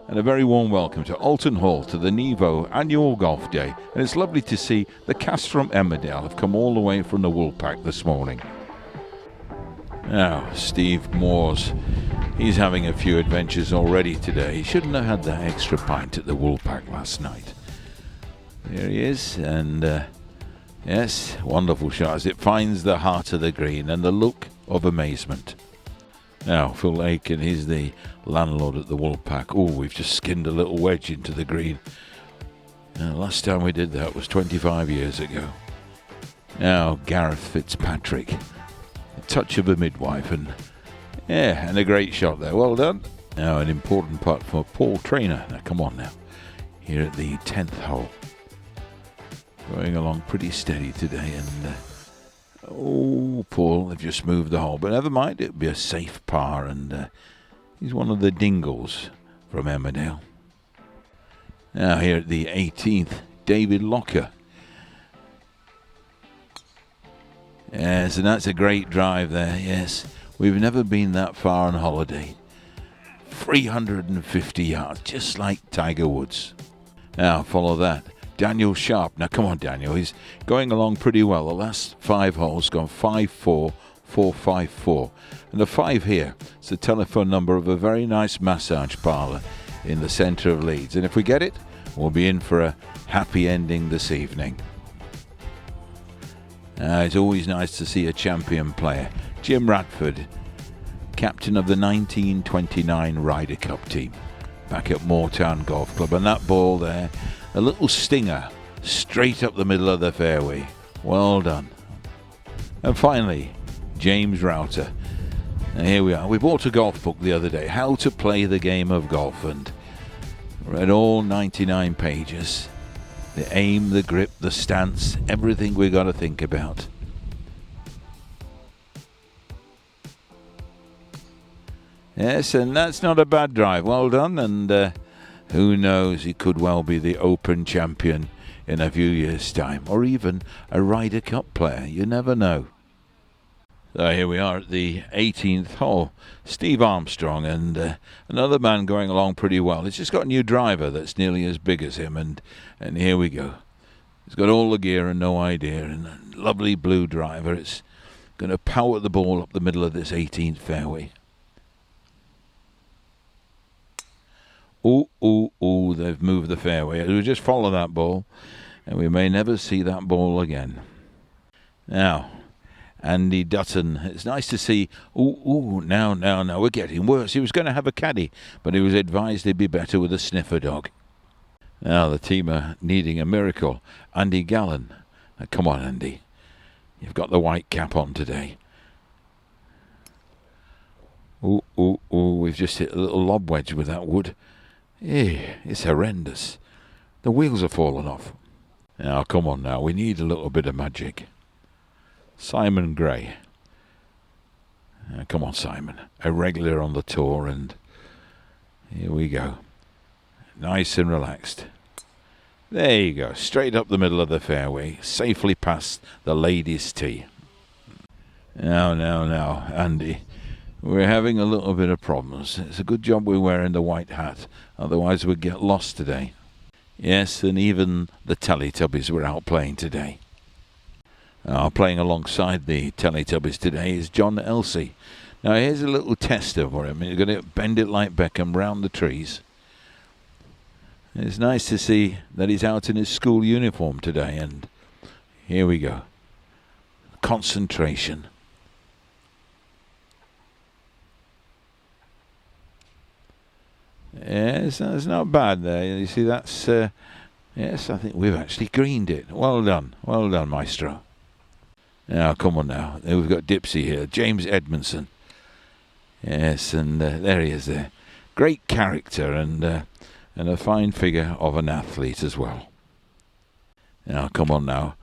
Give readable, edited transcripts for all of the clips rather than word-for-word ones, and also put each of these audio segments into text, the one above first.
and a very warm welcome to Oulton Hall to the NIVO annual golf day. And it's lovely to see the cast from Emmerdale have come all the way from the Woolpack this morning. Now, Steve Moores, he's having a few adventures already today. He shouldn't have had that extra pint at the Woolpack last night. There he is, and yes, wonderful shot as it finds the heart of the green and the look of amazement. Now, Phil Aiken, he's the landlord at the Woolpack. Oh, we've just skinned a little wedge into the green. Last time we did that was 25 years ago. Now, Gareth Fitzpatrick. A touch of a midwife and a great shot there. Well done. Now, an important putt for Paul Traynor. Now, come on now. Here at the 10th hole. Going along pretty steady today and... Paul, they've just moved the hole, but never mind, it'll be a safe par, and he's one of the Dingles from Emmerdale. Now here at the 18th, David Locker. Yes, and that's a great drive there, yes. We've never been that far on holiday. 350 yards, just like Tiger Woods. Now follow that. Daniel Sharp. Now, come on, Daniel. He's going along pretty well. The last 5 holes gone 5-4, 4-5-4. And the 5 here is the telephone number of a very nice massage parlour in the centre of Leeds. And if we get it, we'll be in for a happy ending this evening. It's always nice to see a champion player. Jim Radford, captain of the 1929 Ryder Cup team, back at Moortown Golf Club. And that ball there, a little stinger straight up the middle of the fairway. Well done. And finally, James Router. And here we are. We bought a golf book the other day, How to Play the Game of Golf, and read all 99 pages. The aim, the grip, the stance, everything we got to think about. Yes, and that's not a bad drive. Well done, and who knows, he could well be the Open champion in a few years' time, or even a Ryder Cup player. You never know. So here we are at the 18th hole. Steve Armstrong and another man going along pretty well. He's just got a new driver that's nearly as big as him, and here we go. He's got all the gear and no idea, and a lovely blue driver. It's going to power the ball up the middle of this 18th fairway. They've moved the fairway. We'll just follow that ball, and we may never see that ball again. Now, Andy Dutton. It's nice to see. Now, we're getting worse. He was going to have a caddy, but he was advised he'd be better with a sniffer dog. Now, the team are needing a miracle. Andy Gallen. Now, come on, Andy. You've got the white cap on today. We've just hit a little lob wedge with that wood. It's horrendous. The wheels are falling off. Now, come on now. We need a little bit of magic. Simon Gray. Come on, Simon. A regular on the tour, and here we go. Nice and relaxed. There you go. Straight up the middle of the fairway. Safely past the ladies' tee. Now, Andy. We're having a little bit of problems. It's a good job we're wearing the white hat, otherwise we'd get lost today. Yes, and even the Teletubbies were out playing today. Playing alongside the Teletubbies today is John Elsey. Now here's a little tester for him. You're going to bend it like Beckham round the trees. It's nice to see that he's out in his school uniform today, and here we go. Concentration. Yes, that's not bad there. You see, that's... yes, I think we've actually greened it. Well done, maestro. Now, come on now. We've got Dipsy here. James Edmondson. Yes, and there he is there. Great character and a fine figure of an athlete as well. Now, come on now.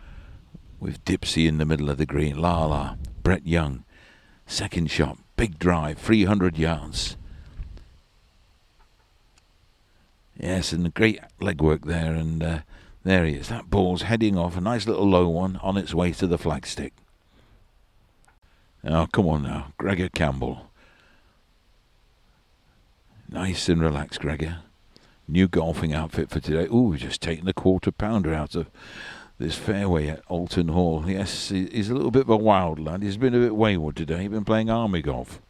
With Dipsy in the middle of the green. La. Brett Young. Second shot. Big drive. 300 yards. Yes, and a great legwork there, and there he is. That ball's heading off, a nice little low one on its way to the flagstick. Now, come on now, Gregor Campbell. Nice and relaxed, Gregor. new golfing outfit for today. Ooh, we've just taken the quarter-pounder out of this fairway at Oulton Hall. Yes, he's a little bit of a wild lad. He's been a bit wayward today. He's been playing army golf.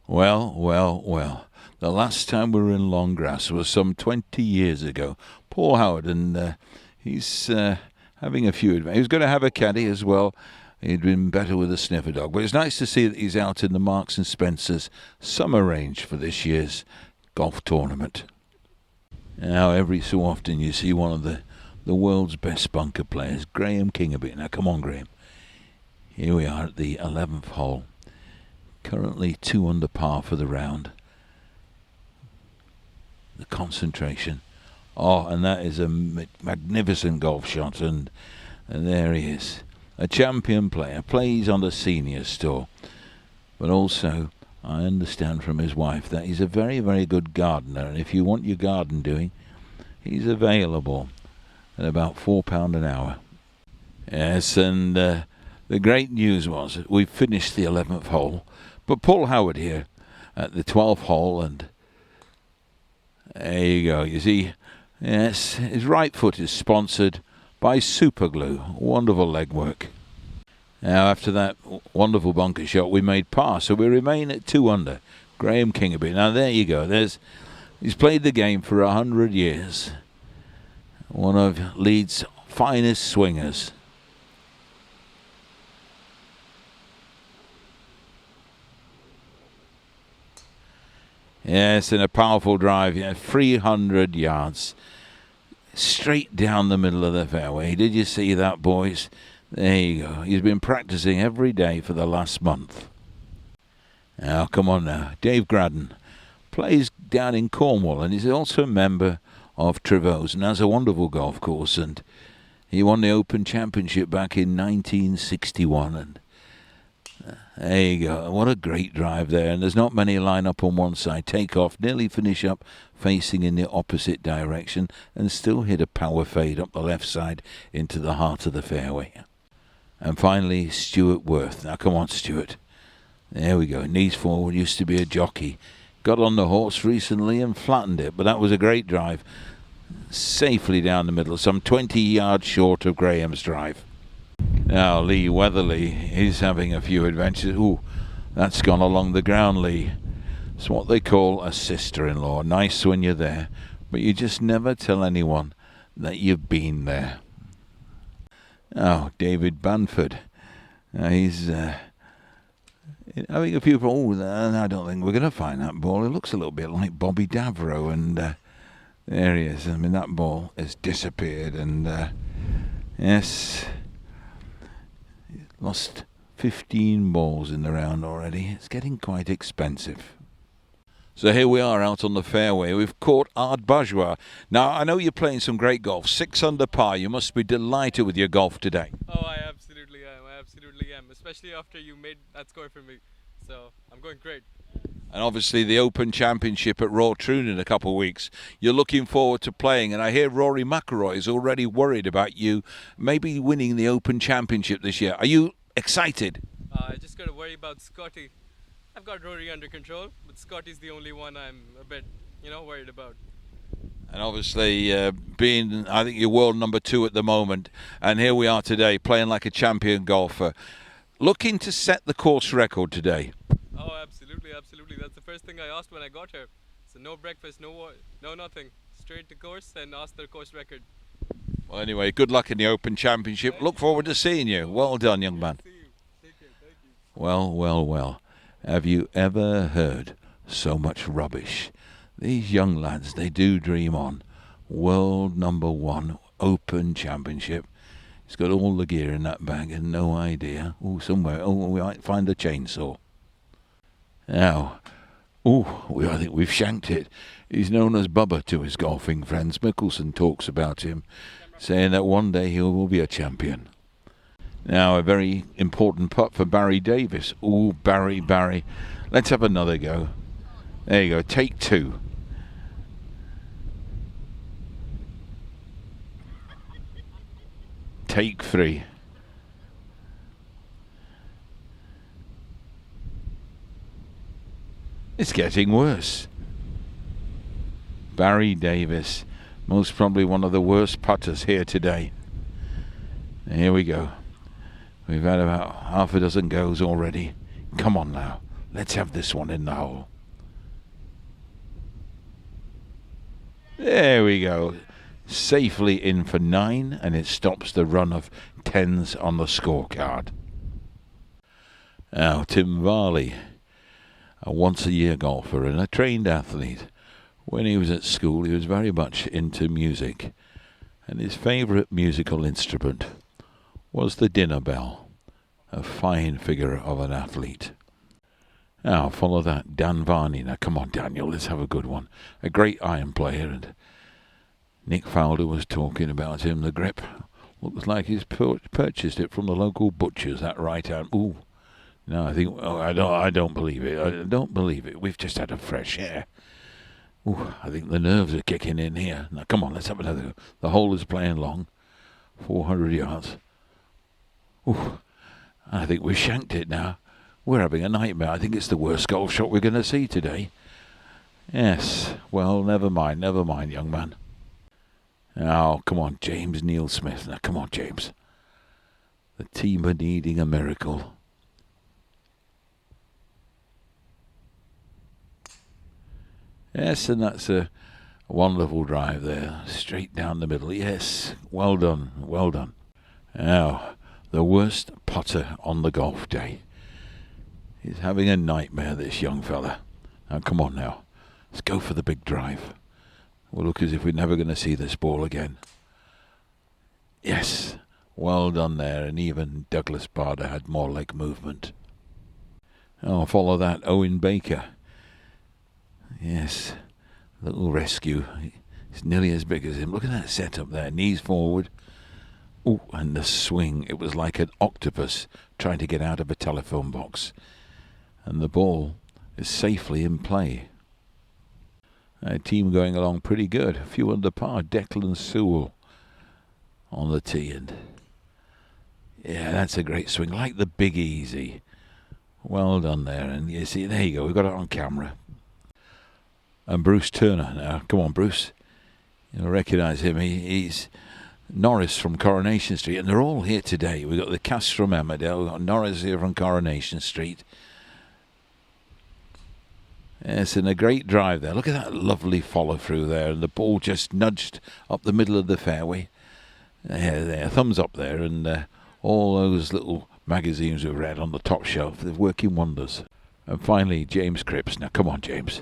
Well, well, well. The last time we were in long grass was some 20 years ago. Paul Howard, and he's having a few advantages. He was going to have a caddy as well. He'd been better with a sniffer dog. But it's nice to see that he's out in the Marks and Spencer's summer range for this year's golf tournament. Now, every so often you see one of the world's best bunker players, Graham Kingerbit. Now, come on, Graham. Here we are at the 11th hole. Currently 2 under par for the round. The concentration. Oh, and that is a magnificent golf shot. And there he is. A champion player. Plays on the seniors tour. But also, I understand from his wife that he's a very, very good gardener. And if you want your garden doing, he's available at about £4 an hour. Yes, and the great news was we finished the 11th hole. But Paul Howard here at the 12th hole, and there you go. You see, yes, his right foot is sponsored by Superglue. Wonderful legwork. Now, after that wonderful bunker shot, we made par, so we remain at 2 under. Graham Kingerbit. Now, there you go. He's played the game for 100 years. One of Leeds' finest swingers. Yes, and a powerful drive, 300 yards. Straight down the middle of the fairway. Did you see that, boys? There you go. He's been practicing every day for the last month. Now, come on now. Dave Gradden plays down in Cornwall, and he's also a member of Trevose, and has a wonderful golf course, and he won the Open Championship back in 1961, and there you go. What a great drive there. And there's not many line up on one side. Take off, nearly finish up facing in the opposite direction, and still hit a power fade up the left side into the heart of the fairway. And finally, Stuart Worth. Now, come on, Stuart. There we go. Knees forward. Used to be a jockey. Got on the horse recently and flattened it. But that was a great drive. Safely down the middle. Some 20 yards short of Graham's drive. Now, Lee Weatherly, he's having a few adventures. Ooh, that's gone along the ground, Lee. It's what they call a sister-in-law. Nice when you're there, but you just never tell anyone that you've been there. Now, David Banford. He's having a few problems. I don't think we're going to find that ball. It looks a little bit like Bobby Davro, and there he is. I mean, that ball has disappeared, and yes... Lost 15 balls in the round already. It's getting quite expensive. So here we are out on the fairway. We've caught Ard Bajwa. Now, I know you're playing some great golf. 6 under par. You must be delighted with your golf today. Oh, I absolutely am. Especially after you made that score for me. So, I'm going great. And obviously the Open Championship at Royal Troon in a couple of weeks. You're looking forward to playing, and I hear Rory McIlroy is already worried about you maybe winning the Open Championship this year. Are you excited? I just got to worry about Scotty. I've got Rory under control, but Scotty's the only one I'm a bit, worried about. And obviously being, I think you're world number 2 at the moment, and here we are today playing like a champion golfer. Looking to set the course record today. Oh, absolutely. That's the first thing I asked when I got here. So no breakfast, no nothing. Straight to course and ask their course record. Well, anyway, good luck in the Open Championship. Look forward to seeing you. Well done, young man. Take care. Thank you. Well. Have you ever heard so much rubbish? These young lads, they do dream on. World number 1 Open Championship. He's got all the gear in that bag and no idea. Somewhere. We might find a chainsaw. Now, I think we've shanked it. He's known as Bubba to his golfing friends. Mickelson talks about him, saying that one day he will be a champion. Now, a very important putt for Barry Davis. Barry. Let's have another go. There you go, take 2. Take 3. It's getting worse. Barry Davis, most probably one of the worst putters here today. Here we go. We've had about half a dozen goes already. Come on now, let's have this one in the hole. There we go. Safely in for 9, and it stops the run of 10s on the scorecard. Now, Tim Varley, a once-a-year golfer and a trained athlete. When he was at school, he was very much into music, and his favourite musical instrument was the dinner bell. A fine figure of an athlete. Now, follow that, Dan Varney. Now, come on, Daniel, let's have a good one. A great iron player, and Nick Fowler was talking about him. The grip looks like he's purchased it from the local butchers, that right hand. Ooh, no, I think, I don't believe it. I don't believe it. We've just had a fresh air. Ooh, I think the nerves are kicking in here. Now, come on, let's have another go. The hole is playing long, 400 yards. Ooh, I think we've shanked it now. We're having a nightmare. I think it's the worst golf shot we're going to see today. Yes, well, never mind, young man. Now, come on, James Neil Smith. Now, come on, James. The team are needing a miracle. Yes, and that's a wonderful drive there. Straight down the middle. Yes, well done, well done. Now, the worst putter on the golf day. He's having a nightmare, this young fella. Now, come on now. Let's go for the big drive. We'll look as if we're never going to see this ball again. Yes, well done there. And even Douglas Bader had more leg movement. Oh, follow that, Owen Baker. Yes, little rescue. It's nearly as big as him. Look at that setup there. Knees forward. Oh, and the swing. It was like an octopus trying to get out of a telephone box. And the ball is safely in play. A team going along pretty good. A few under par. Declan Sewell on the tee. And yeah, that's a great swing. Like the Big Easy. Well done there. And you see, there you go. We've got it on camera. And Bruce Turner now. Come on, Bruce. You'll recognise him. He's Norris from Coronation Street. And they're all here today. We've got the cast from Emmerdale. We've got Norris here from Coronation Street. Yes, and a great drive there. Look at that lovely follow-through there. And the ball just nudged up the middle of the fairway. There, thumbs up there. And all those little magazines we've read on the top shelf, they're working wonders. And finally, James Cripps. Now, come on, James.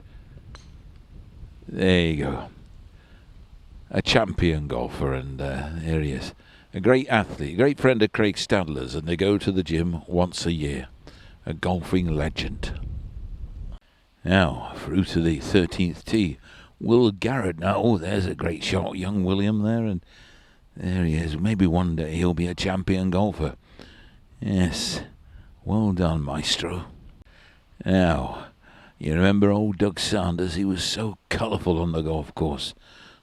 There you go. A champion golfer, and here he is. A great athlete, a great friend of Craig Stadler's, and they go to the gym once a year. A golfing legend. Now, through to the 13th tee. Will Garrett. Now, oh, there's a great shot. Young William there, and there he is. Maybe one day he'll be a champion golfer. Yes. Well done, maestro. Now, you remember old Doug Sanders? He was so colourful on the golf course.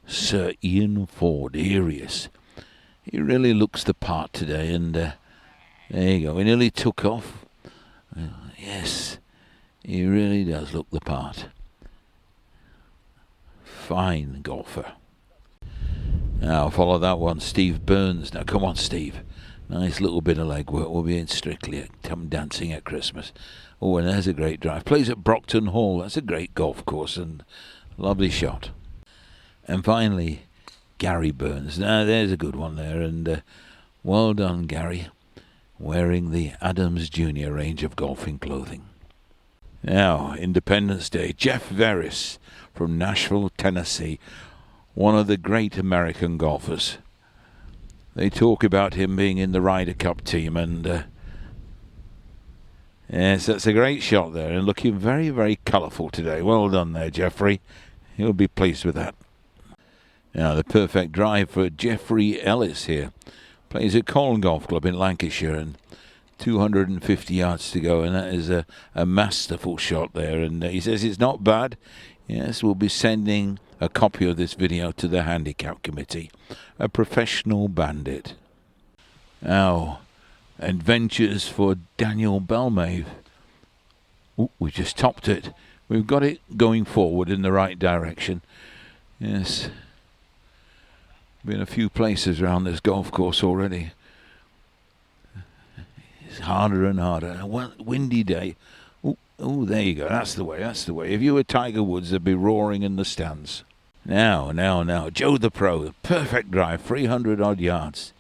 Sir Ian Ford, here he is. He really looks the part today, and there you go. He nearly took off. Yes. He really does look the part. Fine golfer. Now follow that one, Steve Burns. Now come on, Steve. Nice little bit of leg work. We'll be in Strictly at Come Dancing at Christmas. Oh, and there's a great drive. Plays at Brockton Hall. That's a great golf course and lovely shot. And finally, Gary Burns. Now there's a good one there, and well done, Gary. Wearing the Adams Jr. range of golfing clothing. Now, Independence Day. Jeff Veris from Nashville, Tennessee. One of the great American golfers. They talk about him being in the Ryder Cup team, and yes, that's a great shot there, and looking very, very colourful today. Well done there, Jeffrey. He'll be pleased with that. Now, the perfect drive for Jeffrey Ellis here. Plays at Colne Golf Club in Lancashire, and 250 yards to go, and that is a masterful shot there. And he says it's not bad. Yes, we'll be sending a copy of this video to the handicap committee. A professional bandit. Now, adventures for Daniel Belmave. Ooh, we just topped it. We've got it going forward in the right direction. Yes. Been a few places around this golf course already. It's harder and harder. A windy day. Oh, there you go. That's the way. That's the way. If you were Tiger Woods, they'd be roaring in the stands. Now. Joe the Pro. Perfect drive. 300 odd yards.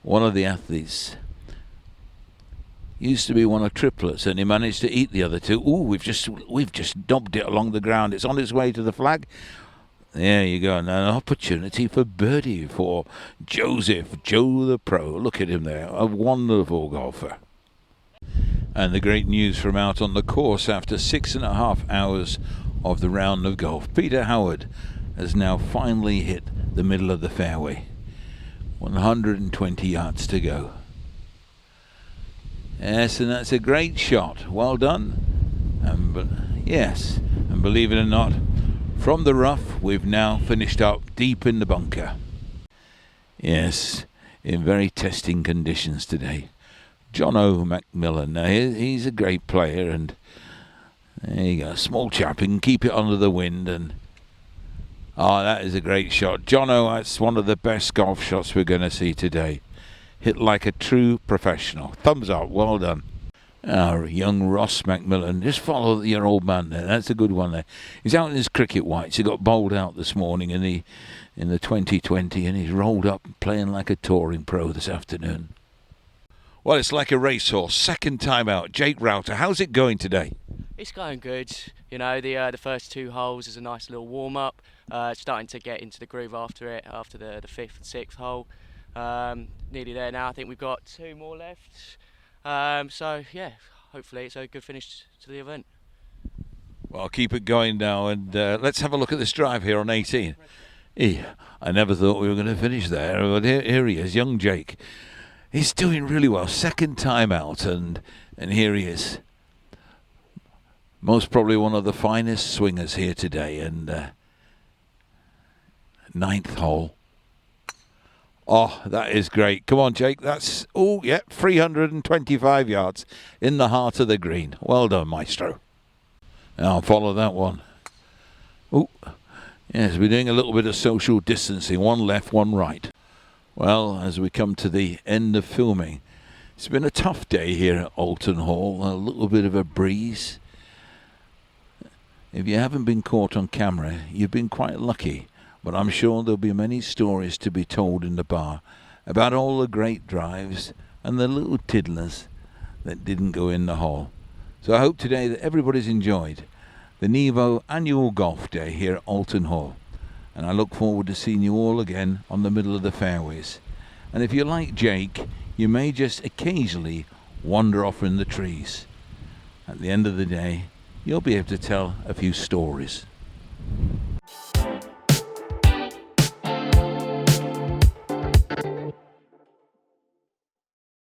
One of the athletes. Used to be one of triplets, and he managed to eat the other two. Ooh, we've just dumped it along the ground. It's on its way to the flag. There you go. And an opportunity for birdie for Joe the Pro. Look at him there. A wonderful golfer. And the great news from out on the course after 6.5 hours of the round of golf. Peter Howard has now finally hit the middle of the fairway. 120 yards to go. Yes, and that's a great shot. Well done. And believe it or not, from the rough, we've now finished up deep in the bunker. Yes, in very testing conditions today. John Macmillan, now he's a great player, and there you go, small chap, he can keep it under the wind, and that is a great shot. Jono, that's one of the best golf shots we're going to see today. Hit like a true professional. Thumbs up, well done. Our young Ross Macmillan, just follow your old man there. That's a good one there. He's out in his cricket whites. He got bowled out this morning in the 2020, and he's rolled up playing like a touring pro this afternoon. Well, it's like a racehorse. Second time out. Jake Router, how's it going today? It's going good. You know, the first 2 holes is a nice little warm up. Starting to get into the groove after it, after the 5th and 6th hole. Nearly there now. I think we've got 2 more left. So yeah, hopefully it's a good finish to the event. Well, keep it going now, and let's have a look at this drive here on 18. I never thought we were going to finish there, but here he is, young Jake. He's doing really well. Second time out, and here he is. Most probably one of the finest swingers here today, and 9th hole. Oh, that is great. Come on, Jake. That's, 325 yards in the heart of the green. Well done, maestro. Now follow that one. Yes, we're doing a little bit of social distancing. One left, one right. Well, as we come to the end of filming, it's been a tough day here at Oulton Hall. A little bit of a breeze. If you haven't been caught on camera, you've been quite lucky. But I'm sure there'll be many stories to be told in the bar about all the great drives and the little tiddlers that didn't go in the hole. So I hope today that everybody's enjoyed the NIVO annual golf day here at Oulton Hall. And I look forward to seeing you all again on the middle of the fairways. And if you're like Jake, you may just occasionally wander off in the trees. At the end of the day, you'll be able to tell a few stories.